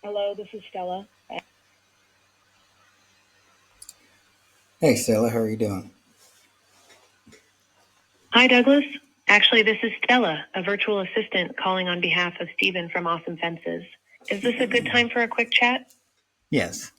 Hello, this is Stella. Hey Stella, how are you doing? Hi, Douglas. Actually, this is Stella, a virtual assistant calling on behalf of Stephen from Awesome Fences. Is this a good time for a quick chat? Yes.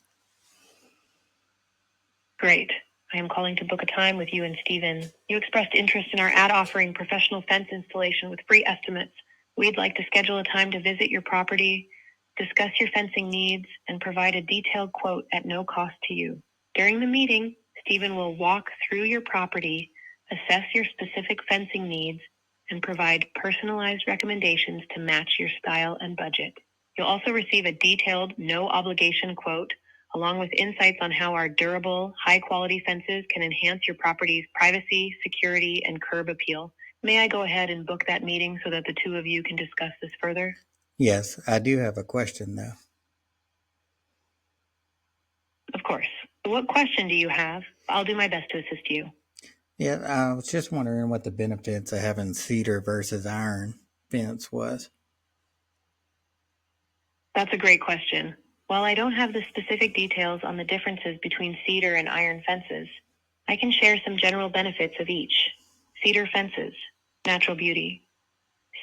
Great. I am calling to book a time with you and Stephen. You expressed interest in our ad offering professional fence installation with free estimates. We'd like to schedule a time to visit your property, discuss your fencing needs, and provide a detailed quote at no cost to you. During the meeting, Stephen will walk through your property, assess your specific fencing needs, and provide personalized recommendations to match your style and budget. You'll also receive a detailed, no obligation quote along with insights on how our durable, high-quality fences can enhance your property's privacy, security, and curb appeal. May I go ahead and book that meeting so that the two of you can discuss this further? Yes, I do have a question though. Of course. What question do you have? I'll do my best to assist you. Yeah, I was just wondering what the benefits of having cedar versus iron fence was. That's a great question. While I don't have the specific details on the differences between cedar and iron fences, I can share some general benefits of each. Cedar fences, natural beauty.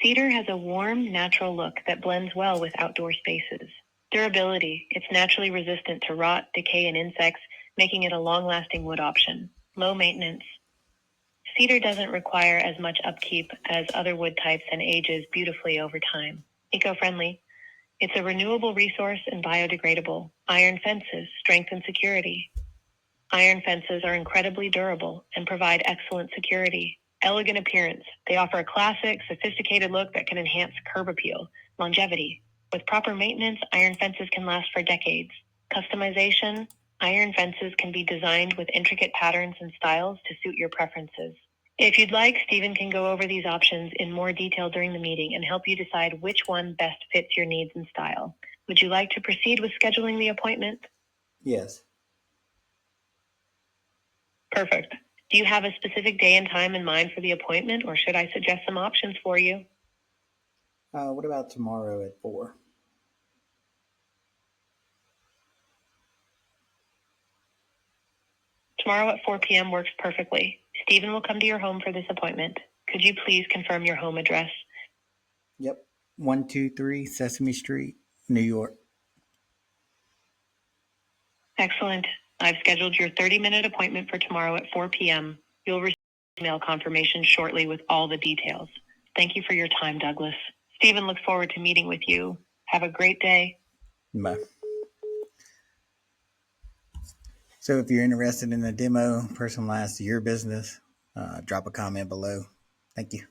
Cedar has a warm, natural look that blends well with outdoor spaces. Durability. It's naturally resistant to rot, decay, and insects, making it a long-lasting wood option. Low maintenance. Cedar doesn't require as much upkeep as other wood types and ages beautifully over time. Eco-friendly. It's a renewable resource and biodegradable. Iron fences, strength and security. Iron fences are incredibly durable and provide excellent security. Elegant appearance. They offer a classic, sophisticated look that can enhance curb appeal. Longevity. With proper maintenance, iron fences can last for decades. Customization. Iron fences can be designed with intricate patterns and styles to suit your preferences. If you'd like, Stephen can go over these options in more detail during the meeting and help you decide which one best fits your needs and style. Would you like to proceed with scheduling the appointment? Yes. Perfect. Do you have a specific day and time in mind for the appointment, or should I suggest some options for you? What about tomorrow at 4? Tomorrow at 4 p.m. works perfectly. Stephen will come to your home for this appointment. Could you please confirm your home address? Yep. 123 Sesame Street, New York. Excellent. I've scheduled your 30-minute appointment for tomorrow at 4 p.m. You'll receive email confirmation shortly with all the details. Thank you for your time, Douglas. Stephen looks forward to meeting with you. Have a great day. Bye. So if you're interested in a demo personalized to your business, drop a comment below. Thank you.